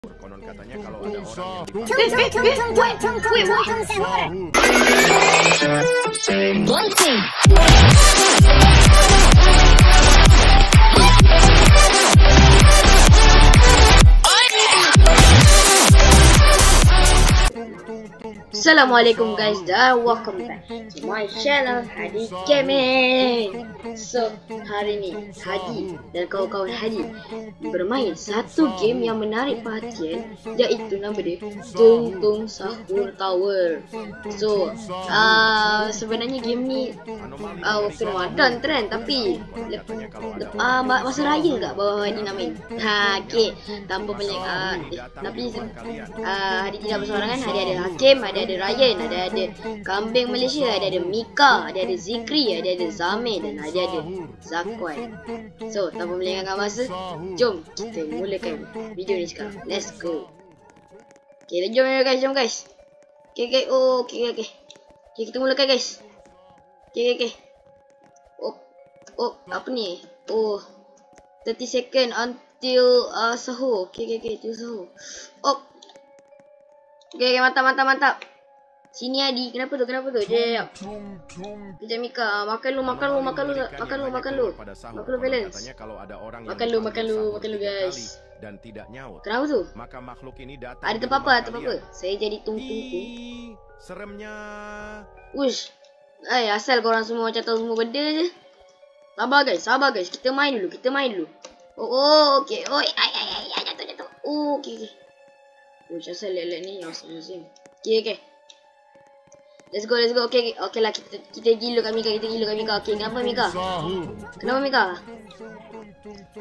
Konon katanya kalau ada orang yang Assalamualaikum guys dan welcome back to my channel Hadi Gaming. So hari ni Hadi dan kawan-kawan Hadi bermain satu game yang menarik perhatian, iaitu nama dia Tung Tung Sahur Tower. So sebenarnya game ni waktu Ramadan trend, tapi masa raya kat bawah Hadi nak main. Okay, tanpa banyak tapi Hadi tidak bersorangan. Hadi ada Hakim, ada Ryan, ada Kambing Malaysia, ada Mika, ada Zikri, ada Zamir dan ada Zakwan. So tanpa melengahkan masa, jom kita mulakan video ni sekarang. Let's go. Okay, jom guys. Okay. Okay, kita mulakan guys. Okay. Oh, apa ni? Oh, 30 second until sahur. Okay, till sahur. Oh. Okay, mantap. Sini Adi, kenapa tu? Jap. Kejap Mika, makan lu balance. Makan lu guys. Dan tidak nyaut. Kenapa tu? Maka makhluk ini datang. Ada tempat apa? Saya jadi tung. Seremnya. Ush. Asal korang semua macam tahu semua benda je. Sabar guys. Kita main dulu. Oh, okey. Oi, jatuh. Oh, okey. Ush, asal lelek ni yang asing. Okay. Let's go. Okay lah, kita gila kat Mika. Okay, kenapa Mika?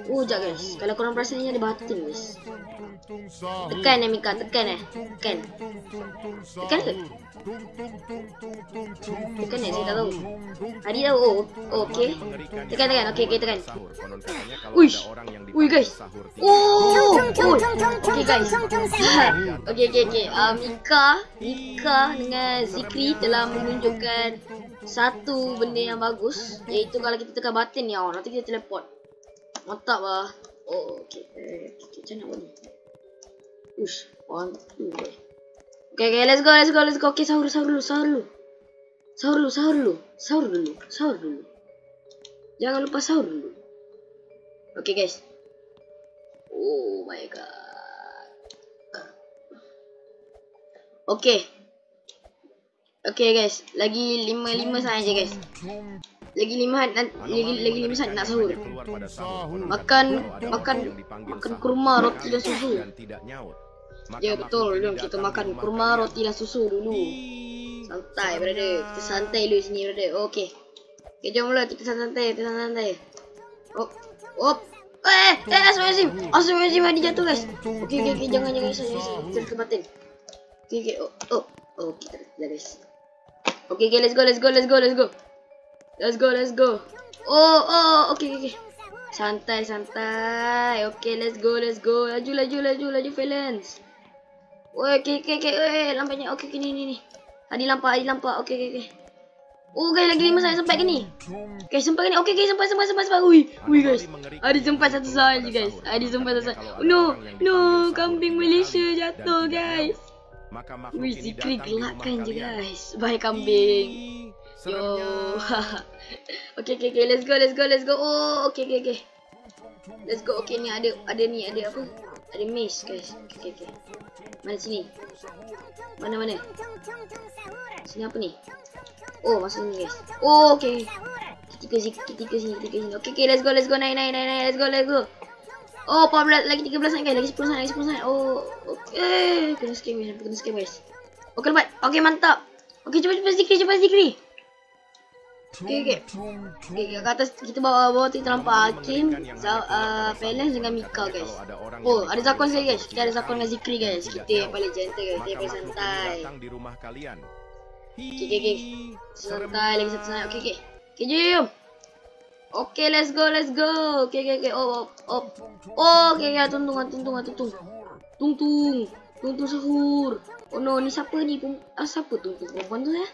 Sekejap guys. Kalau korang perasan ni ada batin guys. Tekan Mika, tekan ke? Tekan saya tak tahu. Adi tahu. Okay. Tekan. Okay, tekan. Uish guys. Okay guys. Okay. Mika dengan Zikri telah menunjukkan satu benda yang bagus, iaitu kalau kita tekan button ni, nanti kita teleport. Mantap lah. Oh, okay. Macam mana ni? Ush, 1, 2. Okay, let's go. Okay, sahur dulu. Jangan lupa sahur dulu. Okay guys. Oh my god. Okay guys, lagi 5 saat je guys. Lagi 5 saat nak sahur. Makan kurma, roti dan susu. Ya betul, jom kita makan kurma, roti dan susu dulu. Santai brother, kita santai dulu sini brother. Okay, jom mula kita santai. Oh. Astagfirullahaladzim, Hadi jatuh guys. Okay, jangan risau. Kita ke batin. Okay. Oh, kita dah guys. Okay, let's go. Oh, okay. Santai. Okay, let's go. Laju balance. Okay. Lampaknya. Okay, ni. Hadi lampak. Okay. Oh guys, lagi 5 saat sampai ke ni. Guys, sampai ke ni. Okay, sampai. Ui guys. Hadi sempat 1 saat je guys. No, Kambing Malaysia jatuh guys. Wih, Zikri gelakkan je guys. Bye Kambing. Yo. Okay, let's go. Oh, okay. Let's go. Okay, ni ada apa? Ada maze guys. Okay. Mana sini? Mana? Sini apa ni? Oh, masuk ni guys. Oh, okay. Kita sini. Okay, let's go. Naik. Let's go. Oh, 14 lagi 13 saat guys. Lagi 10 saat. Oh, okay. Kena scam guys. Okay, lepas. Okay, mantap. Okay, cepat Zikri. Okay. Kat atas kita bawah tu kita nampak Hakim, Balance dengan Mika guys. Oh, ada Zakwan sekali guys. Kita ada Zakwan dengan Zikri guys. Kita yang paling gentle guys. Kita yang paling santai. Okay. Santai lagi 1 saat. Okay. Okay, jom. Okay, let's go. Okay. Oh. Okay, Tung sahur. Oh no, ni siapa ni? Siapa tu perempuan tu ya?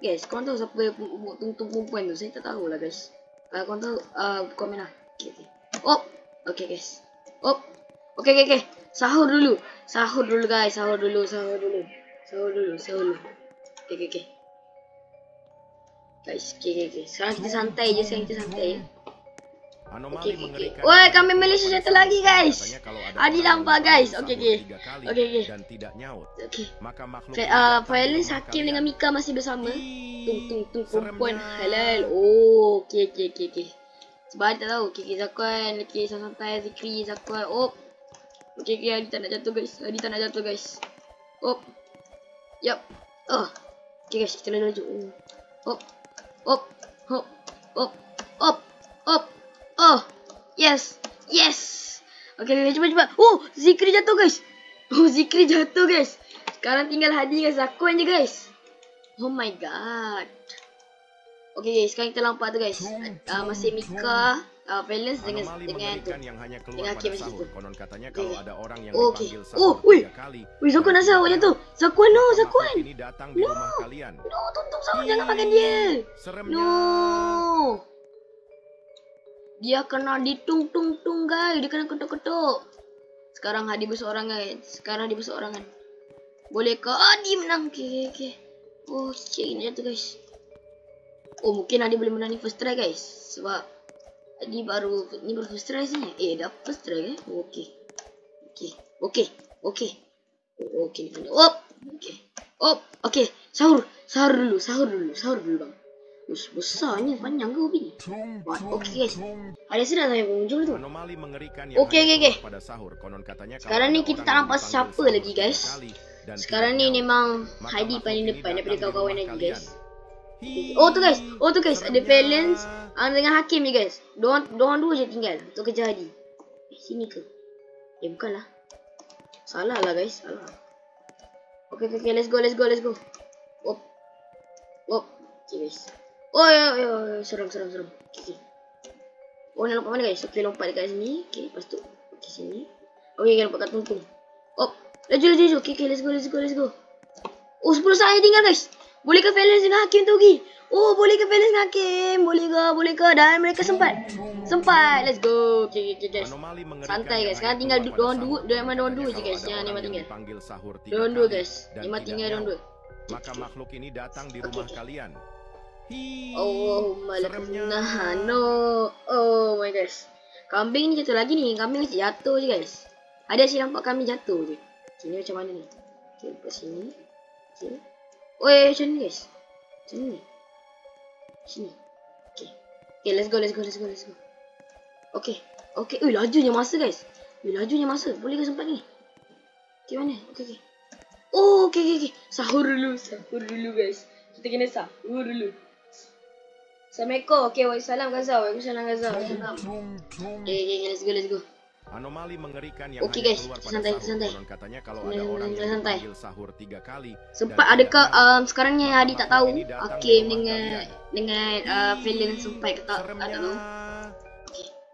Guys, korang tahu siapa tung perempuan tu? Saya tak tahu lah guys. Korang tahu, komen lah. Okay. Oh, okay guys. Oh, Okey. Sahur dulu guys. Sahur dulu. Okey. Guys, okey. Sekarang kita santai je, Anomali Okey. mengerikan Woi, yang kami hanya Malaysia keluar satu pada lagi, sahur. guys. Katanya kalau ada Adi orang nampak, yang guys. dipanggil Okey. sahur 3 kali Okey. dan tidak nyaut, Okey. maka makhluk ini datang di Violence rumah Hakim kalian. dengan Mika masih bersama. Tung perempuan Seremnya. halal. Oh, okey. Sebab Adi tak tahu. Okey, Zakwan. Okey, santai. Zikri, Zakwan. Oh. Okey, Adi tak nak jatuh, guys. Oh. Yup. Oh. Okey, guys. Kita laju. Hop. Oh. Yes. Okey, cepat. Oh, Zikri jatuh, guys. Sekarang tinggal Hadi dengan Zakwan je, guys. Oh my god. Okey, sekarang kita nampak tu, guys. Masih Mika, Valence dengan Anomali tu. mengerikan yang hanya keluar Dengan pada Hakim sahur. situ. Konon katanya kalau ada orang yang Okey. dipanggil Oh, sahur wih. 3 kali. Wih, Zakwan dan asal awak tidak jatuh. nyaut, Zakwan, no, maka Zakwan. makhluk ini datang di rumah kalian. No, tuntung sahur, jangan makan dia. Seremnya. No. Dia kena ditung-tung, guys. Dia kena ketuk-ketuk. Sekarang Hadi berseorangan. Bolehkah Hadi menang? Okey. Oh, shit, ini jatuh, guys. Oh, mungkin Hadi boleh menang ni first try, guys. Sebab Hadi baru first try sini. Dah first try, Oh, okey. Okey. Oh, okey. Okey. Sahur dulu, bang. Ush, besarnya, panjang ke hobi ni? Okey, guys. Ada sedar saya muncul tu. Anomali mengerikan yang Okey. hanya keluar pada sahur. Konon katanya kalau Sekarang ni ada kita orang tak yang nampak dipanggil siapa sahur lagi, 3 guys. kali dan Sekarang tidak ni nyaut, memang maka Hadi makhluk paling ini depan datang daripada di kawan-kawan rumah lagi, kalian. guys. Oh tu, guys. Ada Valence dengan Hakim ni, guys. Diorang dua je tinggal untuk kejar Hadi. Sini ke? Bukanlah. Salah lah, guys. Okey. Let's go. Op. Okay, guys. Oh, ya. Seram. Okay. Oh, nak lompat mana, guys? Okey, lompat dekat sini. Okey, lepas tu. Okey, sini. Okey, lompat kat tungtung. Op. Laju. Okey, let's go. Oh, 10 saat tinggal, guys. Bolehkah Valence dengan Hakim tu pergi? Oh, bolehkah Valence dengan Hakim? Bolehkah? Dan mereka sempat. Let's go. Okey, guys. Anomali mengerikan Santai, guys. yang Sekarang hanya tinggal keluar pada diorang sahur. dua je, Katanya guys. kalau Yang ada Nima orang tinggal. dipanggil sahur 3 Diorang dua, kali guys. dan Nima tidak tinggal diorang nyaut, dua. maka makhluk ini datang di rumah kalian. Allahumma Seremnya. lakasnah. No. Oh my gosh. Kambing ni jatuh lagi ni. Kambing macam jatuh je, guys. Ada si nampak kambing jatuh je. Sini macam mana ni? Okay, lepas sini. Okay. Oi, macam ni, guys. Macam ni. Sini. Okay, let's go. Okay. Ui, lajunya masa, guys. Boleh ke sempat ni? Okay, mana? Okay. Oh, okay. Sahur dulu, guys. Kita kena sahur dulu. Assalamualaikum. Okay, waalaikumsalam Gaza. Waalaikumsalam. Okay, let's go. Anomali mengerikan yang Okey, hanya guys, keluar pada santai. sahur. Konon katanya kalau ada orang yang Santai. dipanggil sahur 3 kali Sempat dan adakah tidak nyaut, sekarang ni maka Hadi tak tahu makhluk ini datang di Hakim rumah dengan Valen sempat ke tak? Seremnya. Tak tahu.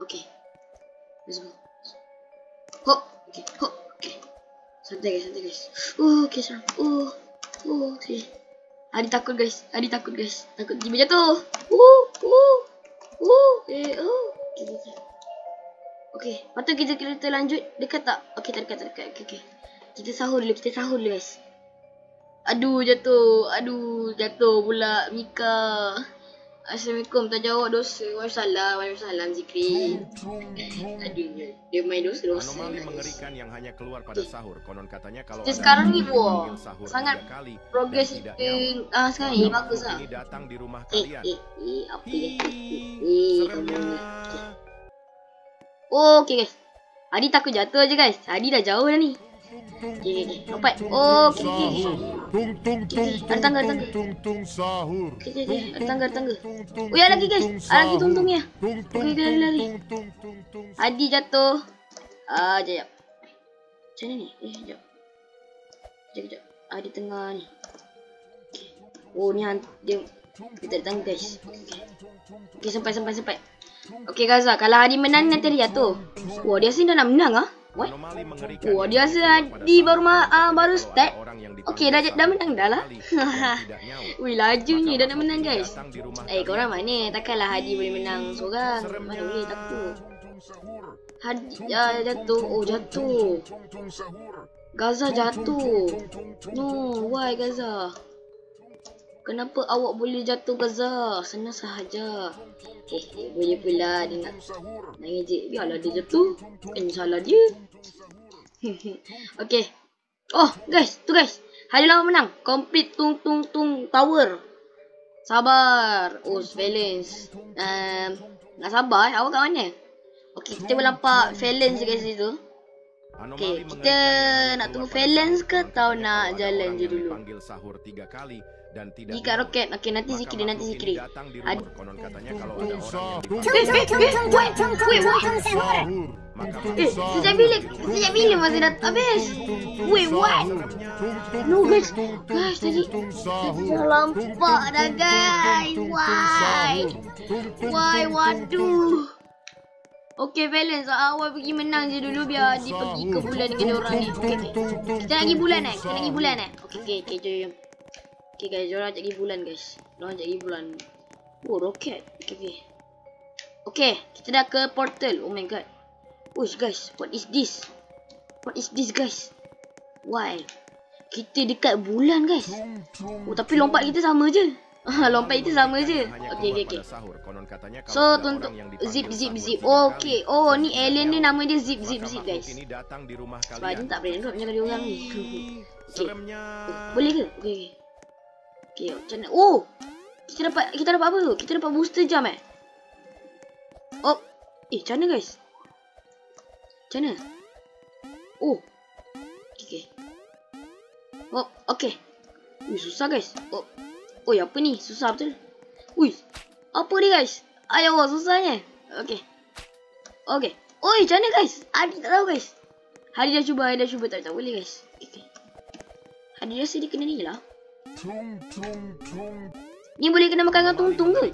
Okay. Let's go. Hop. Okay. Santai guys. Okay, seram. Okay. Hadi takut guys. Takut tiba jatuh. Okay. Lepas tu kita lanjut dekat tak? Okay, tak dekat. Okay. Kita sahur dulu guys. Aduh, jatuh pula Mika. Assalamualaikum, tak jawab dosa. Waalaikumsalam Zikri. Aduh, dia main dosa. Anomali mengerikan yang hanya keluar pada sahur. Konon katanya kalau Kita ada sekarang orang ni, yang wah, dipanggil sahur sangat 3 kali dan progress tidak nyaut, sekarang ni maka bagus makhluk lah. ini datang di rumah kalian. Apa dia? Seremnya. Okay guys. Hadi takut jatuh je guys. Hadi dah jauh dah ni. Okay. Lompat. Okay. Ada tangga. Sahur. Okay. Ada tangga. Oh ya, lagi guys. Ada lagi tungtungnya. Okay, lari. Hadi jatuh. Sekejap. Macam mana ni? Sekejap. Di tengah ni. Okay. Oh, ni dia. Kita ada tangga guys. Okay, sampai. Okay Gaza, kalau Hadi menang nanti dia jatuh. Wah, dia sini dah nak menang ah. What? Anomali mengerikan Wah, yang dia hanya rasa keluar pada Hadi sahur. baru Konon baru katanya start. kalau ada orang yang Okay, dipanggil dah sahur menang dah lah. 3 kali dan tidak nyaut, Wih, lajunya maka dah nak menang makhluk ini guys. datang di rumah Korang kalian. mana? Takkanlah Hadi boleh menang seorang. Mana boleh, takut. Hadi jatuh. Oh, jatuh. Gaza jatuh. No, why Gaza? Kenapa awak boleh jatuh Gaza? Senang sahaja. Boleh pula dia nak ngejek. Biarlah dia jatuh. Bukan salah dia. Okay. Oh, guys. Tu guys. Hari lawan menang. Complete tung tower. Sabar. Oh, Valence. Nak sabar. Awak kat mana? Okay, kita boleh nampak Valence guys situ. Okay, kita nak tunggu Valence ke atau nak jalan je dulu? Jika roket, okay, nanti zikir. Sejak bila masih dah habis? Wait, what? No guys, tadi dah lampak dah guys. Why? Waduh. Okay, Valence, awal pergi menang je dulu biar dia pergi ke bulan dengan orang ni. Okay. Kita nak pergi bulan Okay, jom. Okay guys, diorang ajak pergi bulan guys. Oh, roket. Okay, kita dah ke portal. Oh my god. Uish guys, what is this guys? Why? Kita dekat bulan guys. Oh, tapi lompat kita sama je. Okay. So, untuk zip. Okay. Oh, ni alien ni nama dia zip guys. Sebab dia tak boleh nak jaga dia orang ni. Okay. Boleh ke? Okay, macam mana? Oh! Kita dapat apa tu? Kita dapat booster jam Oh! Macam mana guys? Macam mana? Oh! Okay. Oh, okay. Susah guys. Oh, apa ni? Susah betul. Apa ni guys? Ayo, susahnya. Okay. Oi, macam mana guys? Hadi tak tahu guys. Hadi dah cuba. Tak boleh guys. Okay. Hadi rasa dia kena ni lah. Ni boleh kena makan dengan tung ke?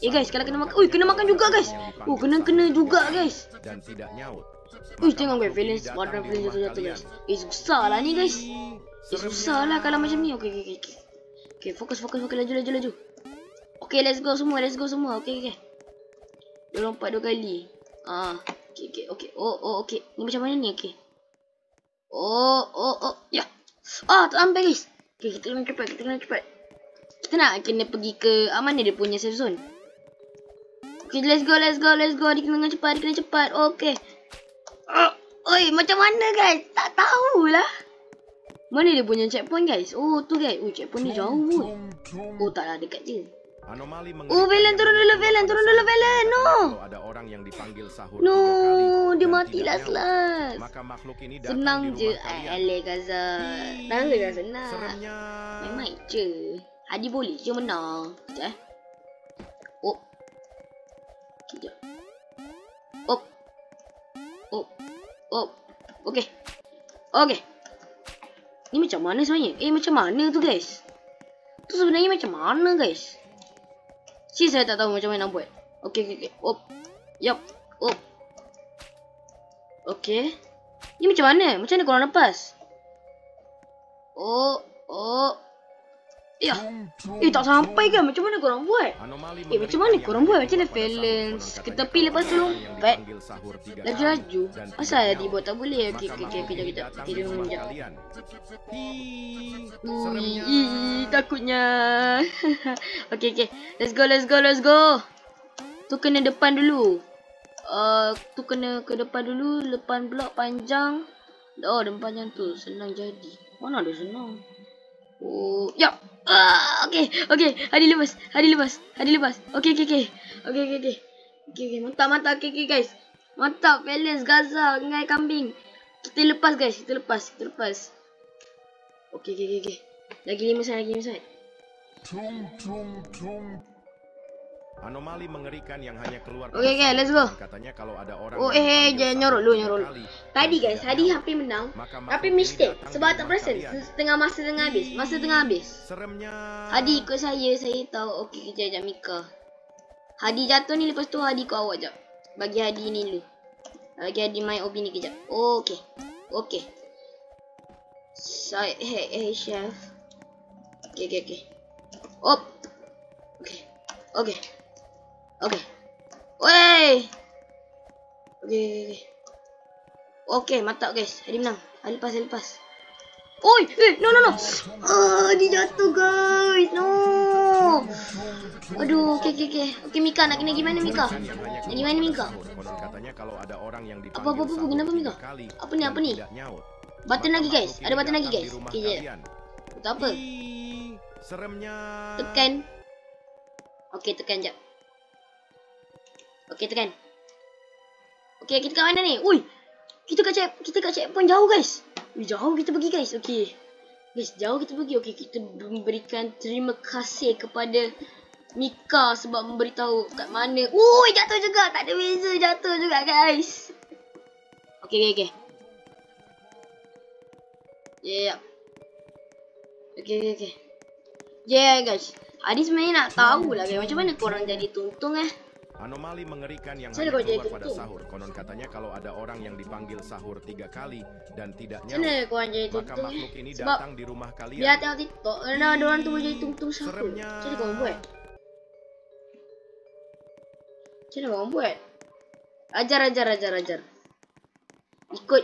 Guys, kalau kena makan. Kena makan juga guys. Kena juga guys. Tengok guys, Valence Squadron jatuh guys. Susah lah ni guys. Susah lah kalau macam ni. Okay, fokus, laju. Okay, let's go semua. Okay. Dia lompat 2 kali. Okay. Okay. Ni macam mana ni? Okay. Ya. Tak sampai guys. Okay, kita kena cepat. Kita nak kena pergi ke mana dia punya safe zone. Okay, let's go. Dia kena cepat. Okay. Macam mana guys? Tak tahulah. Mana dia punya checkpoint guys? Oh, tu guys. Checkpoint ni jauh pun. Taklah, dekat je. Valen, turun dulu Valen. No, dia mati last. Senang je. Gaza. Tahu dah senang. Main je. Hadi boleh je menang. Sekejap Sekejap. Okay. Ni macam mana sebenarnya? Macam mana tu guys? Tu sebenarnya macam mana guys? Saya tak tahu macam mana nak buat. Okay. Yup. Okay. Ni macam mana? Macam mana korang lepas? Ya. Tak sampai kan? Macam mana korang buat? Macam mana korang buat? Macam mana Valence? Ke tepi lepas tu lompat. Laju. Asal dibuat tak boleh? Okay, kejap. Kita menjap. Takutnya. Okay. Let's go. Tu kena depan dulu. Tu kena ke depan dulu. Depan blok panjang. Depan panjang tu. Senang jadi. Mana ada senang? Ya. Okay. Hadi lepas. Okay. Mantap. Okay, guys. Mantap. Valence, Gaza, ngai kambing. Kita lepas guys. Kita lepas. Okay. Lagi 5 saat. Anomali mengerikan yang hanya keluar. Okay, let's go. Katanya kalau ada orang jangan nyorok lu. Tadi guys, Hadi hampir menang. Tapi mistake. Sebab tak perasan. Masa tengah habis. Seremnya. Hadi ikut saya tahu. Okay, kejap Mika. Hadi jatuh ni, lepas tu Hadi ikut awak jap. Bagi Hadi ni dulu. Bagi Hadi main OB ni kejap. Okay. Hey chef. Okay. Okay. Wey. Okay. Okay, mantap guys. Ali menang. Ali lepas. Oi, no. Dia jatuh guys. No. Aduh, okay. Okay, Mika nak kena gimana Mika? Nak gimana Mika? Konon katanya kalau ada orang yang Apa, kenapa Mika? Apa ni? tidak nyaut, Button lagi guys. makhluk Ada ini button lagi datang guys. di rumah Okay, je. kalian. Tak apa. Ih, seremnya. Tekan. Okay, tekan jap. Okay, tekan. Okay, kita kat mana ni? Ui, kita kat checkpoint jauh guys. Ui, jauh kita pergi guys. Okay. Guys, jauh kita pergi. Okay, kita memberikan terima kasih kepada Mika sebab memberitahu kat mana. Ui, jatuh juga. Tak ada beza, jatuh juga guys. Okay. Yeah. Okay. Yeah guys. Adi sebenarnya nak tahu lah macam mana korang jadi tuntung Anomali mengerikan yang Saya hanya kalau jadi keluar pada tuntung. sahur. Konon katanya kalau ada orang yang dipanggil sahur 3 kali dan tidak Macam mana nyaut, korang jadi maka tuntung makhluk ini Sebab datang di rumah kalian. dia tengok TikTok ada orang tu jadi tuntung sahur. Seremnya. Macam mana korang buat? Ajar. Ikut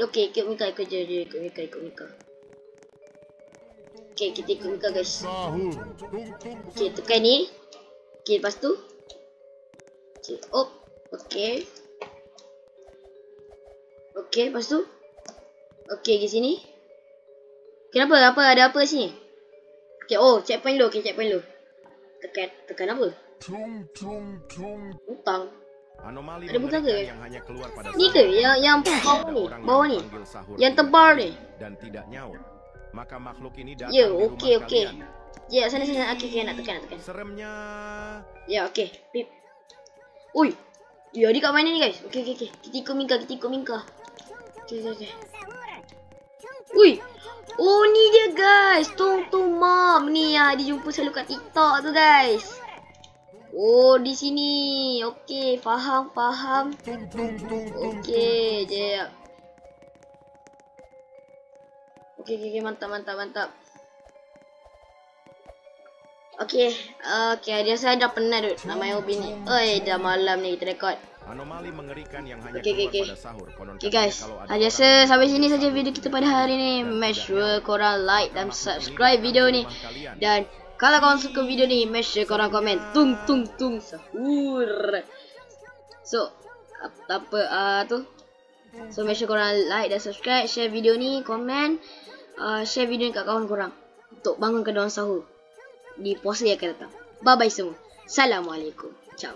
Mika, ikut Mika. Okay, kita ikut Mika guys. Sahur. Tung. Okay, tekan ni. Okay, lepas tu. Okay, Okay. Okay, lepas tu. Okay, pergi sini. Kenapa? Ada apa sini? Okay, checkpoint dulu. Tekan apa? Tung. Hutang. Anomali Ada bukan mengerikan ke? yang hanya keluar pada Ni ke? Yang bawah ni? Yang tebal ni? dan tidak nyaut, maka makhluk ini datang Ya, di rumah okey. kalian. Ya, sana. Okay, nak tekan. Seremnya. Ya, okay. Pip. Ui. Ya, dia kat mana ni guys? Okay. Kita ikut Mika. Okay. Ui. Oh, ni dia guys. Tung Mom. Ni dia jumpa selalu kat TikTok tu guys. Oh, di sini. Okay, faham. Okay, je. Okay, mantap. Okay, saya dah penat nak main hobi ni. Dah malam ni kita rekod. Anomali mengerikan yang hanya Okay. keluar pada sahur. Konon Okay katanya guys, kalau ada rasa orang sampai yang sini saja dipanggil video kita pada sahur hari ni. dan Make tidak sure nyaut, korang like maka dan makhluk ini subscribe datang video di ni. rumah kalian. Dan kalau korang suka video ni, make sure korang komen tung sahur. So, So make sure korang like dan subscribe, share video ni, komen, share video ni kat kawan korang untuk bangunkan diorang sahur di puasa yang akan datang. Bye bye semua. Assalamualaikum. Ciao.